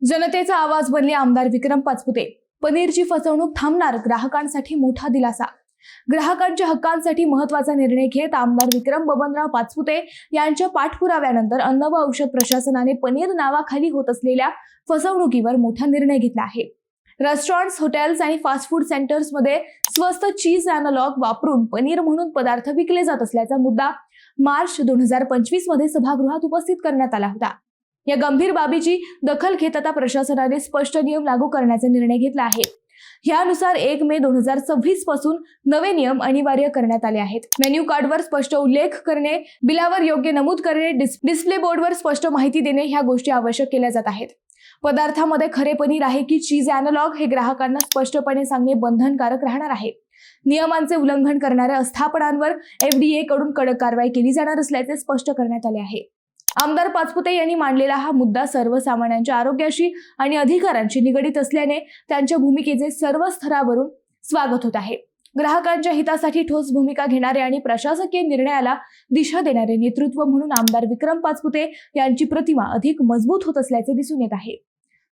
जनतेचा आवाज बनले आमदार विक्रम पाचपुते। पनीरची फसवणूक थांबणार, ग्राहकांसाठी मोठा दिलासा। ग्राहकांच्या हक्कांसाठी महत्त्वाचा निर्णय घेत आमदार विक्रम बबनराव पाचपुते यांच्या पाठपुराव्यानंतर अन्न व औषध प्रशासनाने पनीर नावाखाली होत असलेल्या फसवणुकीवर मोठा निर्णय घेतला आहे। रेस्टॉरंट्स, हॉटेल्स आणि फास्ट फूड सेंटर्स मध्ये स्वस्त चीज अॅनालॉग वापरून पनीर म्हणून पदार्थ विकले जात असल्याचा मुद्दा मार्च 2025 मध्ये सभागृहात उपस्थित करण्यात आला होता। या गंभीर बाबीची दखल घेत आता प्रशासनाने स्पष्ट नियम लागू करण्याचा निर्णय घेतला आहे। यानुसार 1 मे 2026 पासून नवे नियम अनिवार्य करण्यात आले आहेत। मेन्यू कार्डवर स्पष्ट उल्लेख करणे, बिलावर योग्य नमूद करणे, डिस्प्ले बोर्डवर स्पष्ट माहिती देणे ह्या गोष्टी आवश्यक केल्या जात आहेत। पदार्थामध्ये खरे पनीर आहे की चीज अॅनालॉग हे ग्राहकांना स्पष्टपणे सांगणे बंधनकारक राहणार आहे। नियमांचे उल्लंघन करणाऱ्या आस्थापनांवर FDA कडून कडक कारवाई केली जाणार असल्याचे स्पष्ट करण्यात आले आहे। आमदार पाचपुते यांनी मांडलेला हा मुद्दा सर्वसामान्यांच्या आरोग्याशी आणि अधिकारांशी निगडीत असल्याने त्यांच्या भूमिकेचे सर्व स्तरावरून स्वागत होत आहे। ग्राहकांच्या हितासाठी ठोस भूमिका घेणारे आणि प्रशासकीय निर्णयाला दिशा देणारे नेतृत्व म्हणून आमदार विक्रम पाचपुते यांची प्रतिमा अधिक मजबूत होत असल्याचे दिसून येत आहे।